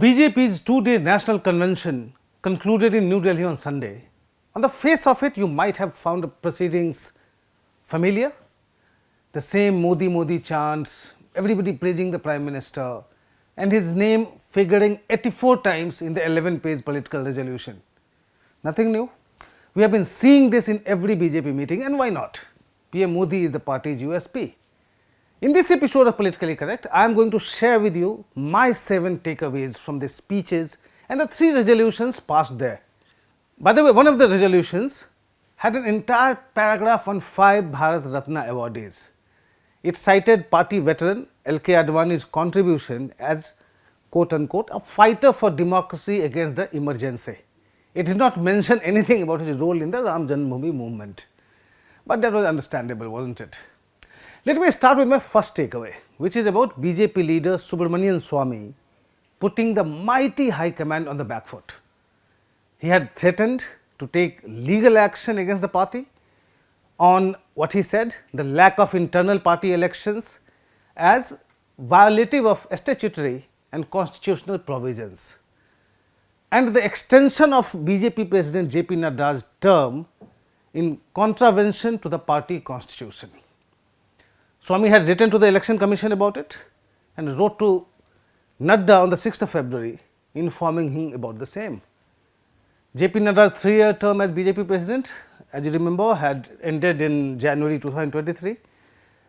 The BJP's two-day national convention concluded in New Delhi on Sunday. On the face of it, you might have found the proceedings familiar. The same Modi Modi chants, everybody praising the Prime Minister, and his name figuring 84 times in the 11-page political resolution. Nothing new. We have been seeing this in every BJP meeting, and why not? PM Modi is the party's USP. In this episode of Politically Correct, I am going to share with you my 7 takeaways from the speeches and the 3 resolutions passed there. By the way, one of the resolutions had an entire paragraph on 5 Bharat Ratna awardees. It cited party veteran L.K. Advani's contribution as quote unquote a fighter for democracy against the emergency. It did not mention anything about his role in the Ram Janmabhoomi movement. But that was understandable, wasn't it? Let me start with my first takeaway, which is about BJP leader Subramanian Swamy putting the mighty high command on the back foot. He had threatened to take legal action against the party on what he said, the lack of internal party elections as violative of statutory and constitutional provisions, and the extension of BJP President JP Nadda's term in contravention to the party constitution. Swamy had written to the Election Commission about it and wrote to Nadda on the 6th of February informing him about the same. JP Nadda's 3-year term as BJP President, as you remember, had ended in January 2023,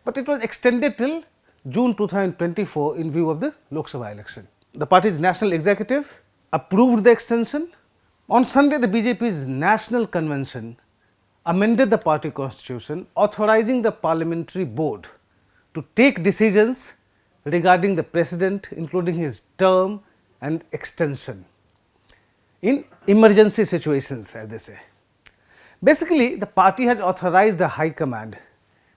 but it was extended till June 2024 in view of the Lok Sabha election. The party's national executive approved the extension. On Sunday, the BJP's national convention amended the party constitution, authorizing the parliamentary board to take decisions regarding the president, including his term and extension, in emergency situations, as they say. Basically, the party has authorized the high command,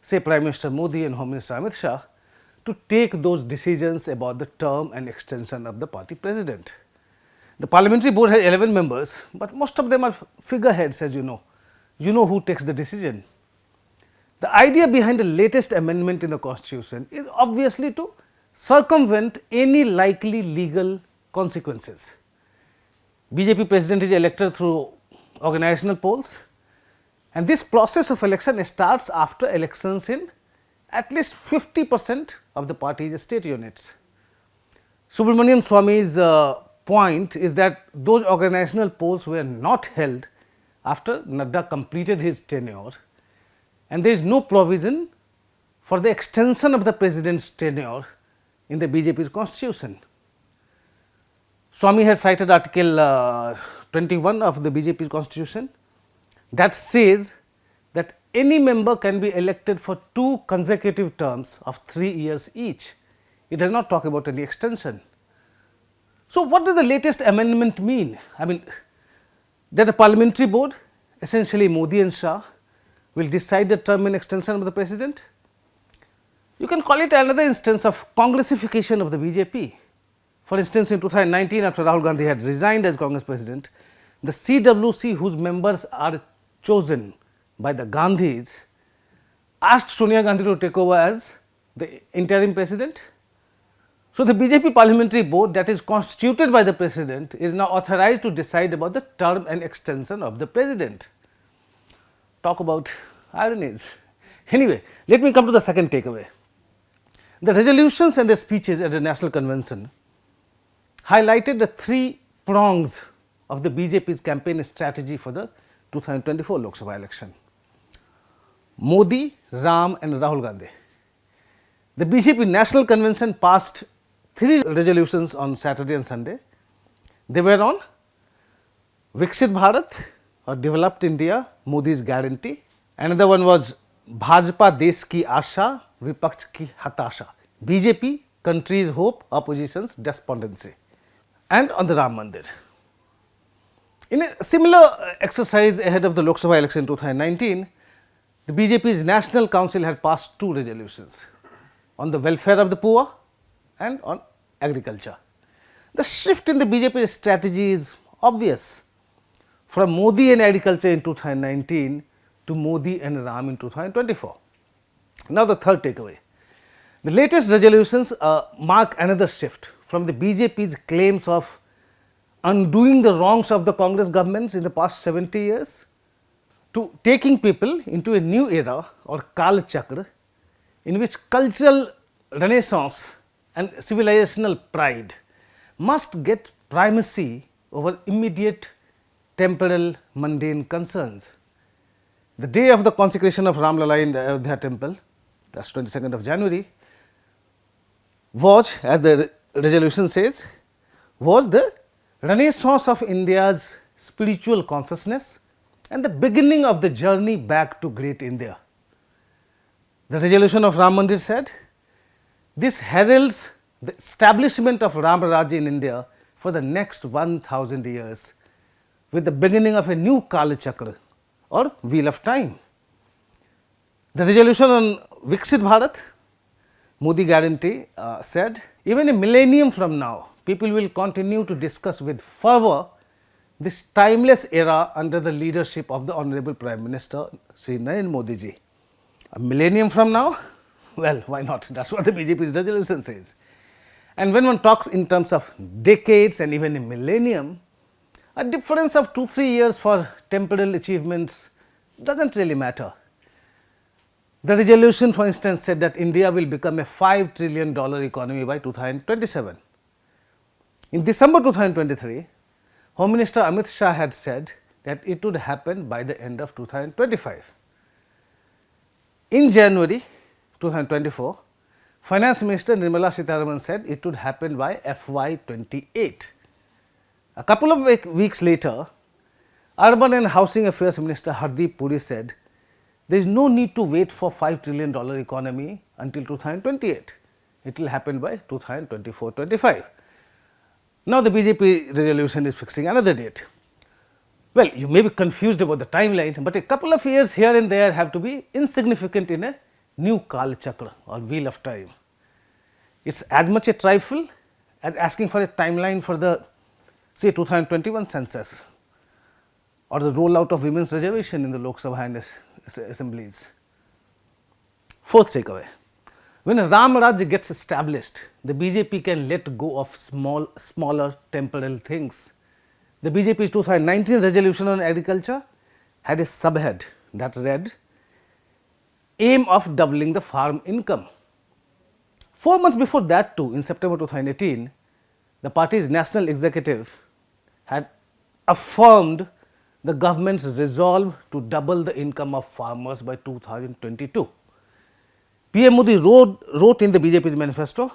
say Prime Minister Modi and Home Minister Amit Shah, to take those decisions about the term and extension of the party president. The parliamentary board has 11 members, but most of them are figureheads, as you know. You know who takes the decision. The idea behind the latest amendment in the constitution is obviously to circumvent any likely legal consequences. BJP president is elected through organizational polls, and this process of election starts after elections in at least 50% of the party's state units. Subramanian Swamy's point is that those organizational polls were not held after Nadda completed his tenure, and there is no provision for the extension of the president's tenure in the BJP's constitution. Swamy has cited Article 21 of the BJP's constitution that says that any member can be elected for 2 consecutive terms of 3 years each. It does not talk about any extension. So, what does the latest amendment mean? I mean, that a parliamentary board, essentially Modi and Shah, will decide the term and extension of the president? You can call it another instance of congressification of the BJP. For instance, in 2019, after Rahul Gandhi had resigned as Congress president, the CWC, whose members are chosen by the Gandhis, asked Sonia Gandhi to take over as the interim president. So, the BJP parliamentary board that is constituted by the president is now authorized to decide about the term and extension of the president. Talk about ironies. Anyway, let me come to the second takeaway. The resolutions and the speeches at the National Convention highlighted the 3 prongs of the BJP's campaign strategy for the 2024 Lok Sabha election: Modi, Ram and Rahul Gandhi. The BJP National Convention passed 3 resolutions on Saturday and Sunday. They were on Viksit Bharat or Developed India, Modi's guarantee. Another one was Bhajpa Desh ki Asha, Vipaksh ki Hatasha. BJP, country's hope, opposition's despondency. And on the Ram Mandir. In a similar exercise ahead of the Lok Sabha election in 2019, the BJP's National Council had passed 2 resolutions on the welfare of the poor and on agriculture. The shift in the BJP strategy is obvious, from Modi and agriculture in 2019 to Modi and Ram in 2024. Now, the third takeaway. The latest resolutions mark another shift from the BJP's claims of undoing the wrongs of the Congress governments in the past 70 years, to taking people into a new era or Kal Chakra, in which cultural renaissance and civilizational pride must get primacy over immediate temporal mundane concerns. The day of the consecration of Ram Lala in the Ayodhya temple, that is 22nd of January, was, as the resolution says, was the renaissance of India's spiritual consciousness and the beginning of the journey back to great India. The resolution of Ram Mandir said, this heralds the establishment of Ram Raj in India for the next 1000 years with the beginning of a new Kal Chakra or wheel of time. The resolution on Viksit Bharat, Modi guarantee, said, even a millennium from now, people will continue to discuss with fervor this timeless era under the leadership of the Honorable Prime Minister Sri Narendra Modi ji. A millennium from now? Well, why not? That is what the BJP's resolution says. And when one talks in terms of decades and even a millennium, a difference of 2-3 years for temporal achievements does not really matter. The resolution, for instance, said that India will become a $5 trillion economy by 2027. In December 2023, Home Minister Amit Shah had said that it would happen by the end of 2025. In January 2024, Finance Minister Nirmala Sitharaman said it would happen by FY28. A couple of weeks later, Urban and Housing Affairs Minister Hardeep Puri said there is no need to wait for $5 trillion economy until 2028. It will happen by 2024-25. Now, the BJP resolution is fixing another date. Well, you may be confused about the timeline, but a couple of years here and there have to be insignificant in a new Kal Chakra or wheel of time. It is as much a trifle as asking for a timeline for the, say, 2021 census or the rollout of women's reservation in the Lok Sabha and assemblies. Fourth takeaway, when Ram Raj gets established, the BJP can let go of smaller temporal things. The BJP's 2019 resolution on agriculture had a subhead that read, aim of doubling the farm income. 4 months before that too, in September 2018, the party's national executive had affirmed the government's resolve to double the income of farmers by 2022. PM Modi wrote in the BJP's manifesto,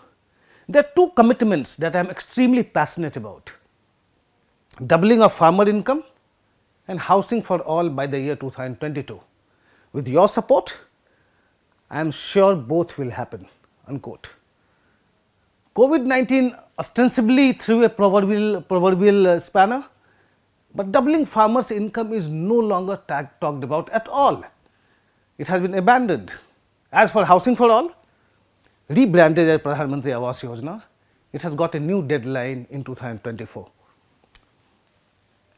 there are two commitments that I am extremely passionate about, doubling of farmer income and housing for all by the year 2022. With your support, I am sure both will happen, unquote. COVID-19 ostensibly threw a proverbial spanner, but doubling farmers' income is no longer talked about at all. It has been abandoned. As for housing for all, rebranded as Pradhan Mantri Awas Yojana, it has got a new deadline in 2024.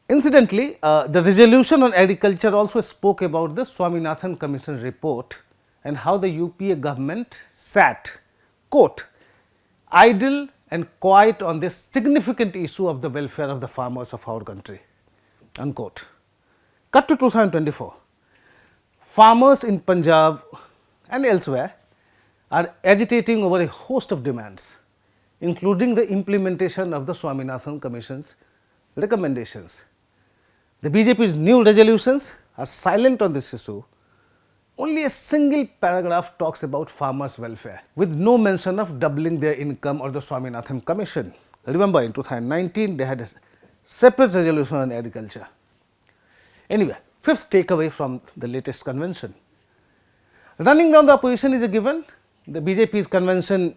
Incidentally, the resolution on agriculture also spoke about the Swaminathan Commission report and how the UPA government sat, quote, idle and quiet on this significant issue of the welfare of the farmers of our country, unquote. Cut to 2024. Farmers in Punjab and elsewhere are agitating over a host of demands, including the implementation of the Swaminathan Commission's recommendations. The BJP's new resolutions are silent on this issue. Only a single paragraph talks about farmers' welfare, with no mention of doubling their income or the Swaminathan Commission. Remember, in 2019, they had a separate resolution on agriculture. Anyway, fifth takeaway from the latest convention. Running down the opposition is a given. The BJP's convention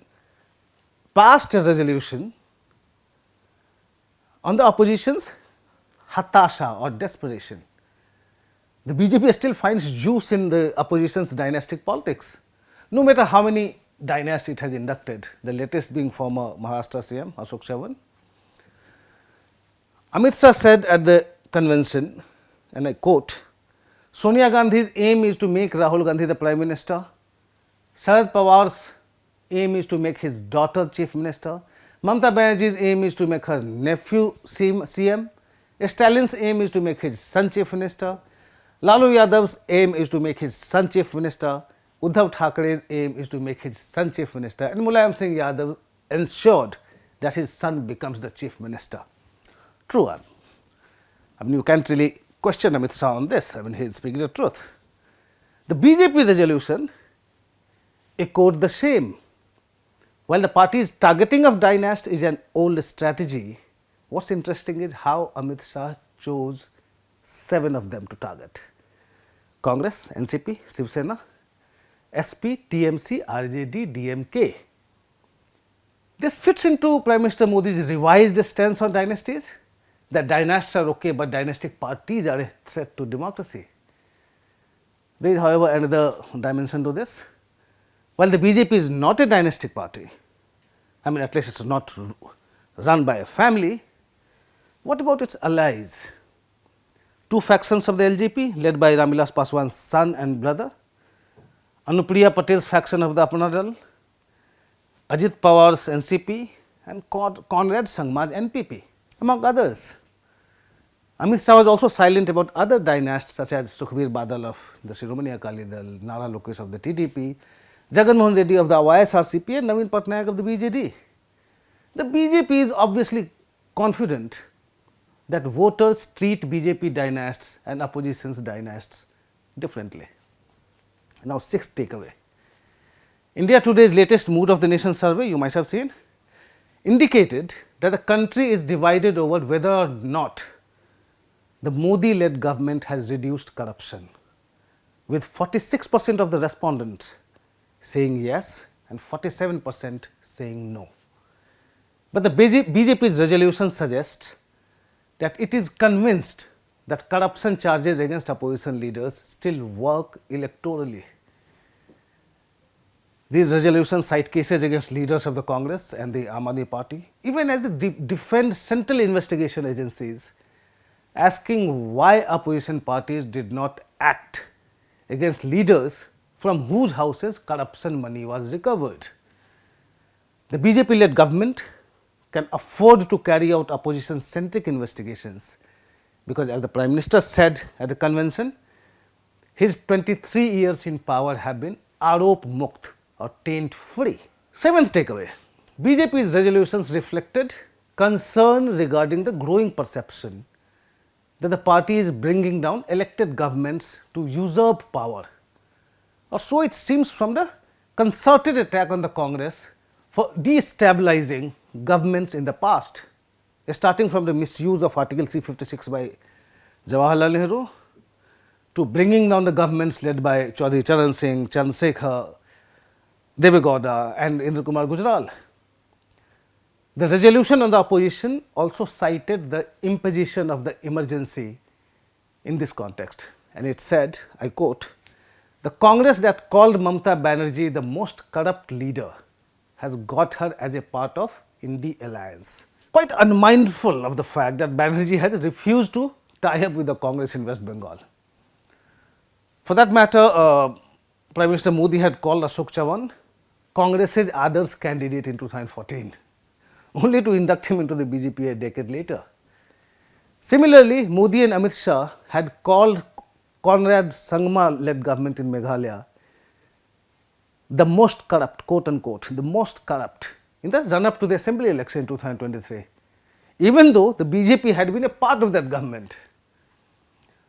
passed a resolution on the opposition's hatasha or desperation. The BJP still finds juice in the opposition's dynastic politics, no matter how many dynasts it has inducted, the latest being former Maharashtra CM Ashok Chavan. Amit Shah said at the convention, and I quote, Sonia Gandhi's aim is to make Rahul Gandhi the Prime Minister. Sharad Pawar's aim is to make his daughter Chief Minister. Mamata Banerjee's aim is to make her nephew CM. Stalin's aim is to make his son chief minister. Lalu Yadav's aim is to make his son chief minister. Uddhav Thackeray's aim is to make his son chief minister. And Mulayam Singh Yadav ensured that his son becomes the chief minister. True. I mean, you can't really question Amit Shah on this. I mean, he is speaking the truth. The BJP resolution echoed the same. While the party's targeting of dynasts is an old strategy, what's interesting is how Amit Shah chose 7 of them to target: Congress, NCP, Shiv Sena, SP, TMC, RJD, DMK. This fits into Prime Minister Modi's revised stance on dynasties, that dynasts are okay, but dynastic parties are a threat to democracy. There is, however, another dimension to this. While the BJP is not a dynastic party, I mean, at least it is not run by a family, what about its allies? 2 factions of the LJP led by Ramvilas Paswan's son and brother, Anupriya Patel's faction of the Apna Dal, Ajit Pawar's NCP, and Conrad Sangmaj NPP, among others. Amit Shah was also silent about other dynasts such as Sukhbir Badal of the Shiromani Akali Dal, Nara Lokesh of the TDP, Jagan Mohan Reddy of the YSRCP, and Naveen Patnaik of the BJD. The BJP is obviously confident that voters treat BJP dynasts and opposition's dynasts differently. Now, 6th takeaway. India Today's latest Mood of the Nation survey, you might have seen, indicated that the country is divided over whether or not the Modi-led government has reduced corruption, with 46% of the respondents saying yes and 47% saying no. But the BJP's resolution suggests that it is convinced that corruption charges against opposition leaders still work electorally. These resolutions cite cases against leaders of the Congress and the Aam Aadmi Party, even as they defend central investigation agencies, asking why opposition parties did not act against leaders from whose houses corruption money was recovered. The BJP-led government can afford to carry out opposition-centric investigations because, as the Prime Minister said at the convention, his 23 years in power have been arop mukt or taint free. 7th takeaway. BJP's resolutions reflected concern regarding the growing perception that the party is bringing down elected governments to usurp power, or so it seems from the concerted attack on the Congress for destabilizing governments in the past, starting from the misuse of Article 356 by Jawaharlal Nehru to bringing down the governments led by Chaudhry Charan Singh, Chandrasekhar, Deve Gowda and Indra Kumar Gujral. The resolution on the opposition also cited the imposition of the emergency in this context, and it said, I quote, "The Congress that called Mamata Banerjee the most corrupt leader has got her as a part of Indi alliance." Quite unmindful of the fact that Banerjee has refused to tie up with the Congress in West Bengal. For that matter, Prime Minister Modi had called Ashok Chavan Congress's others candidate in 2014, only to induct him into the BJP a decade later. Similarly, Modi and Amit Shah had called Conrad Sangma-led government in Meghalaya the most corrupt, quote unquote, the most corrupt in the run-up to the assembly election in 2023, even though the BJP had been a part of that government.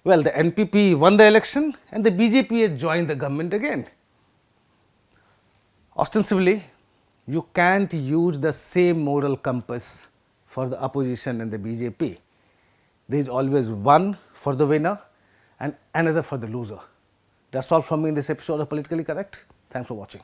Well, the NPP won the election and the BJP had joined the government again. Ostensibly, you can't use the same moral compass for the opposition and the BJP. There is always one for the winner and another for the loser. That's all from me in this episode of Politically Correct. Thanks for watching.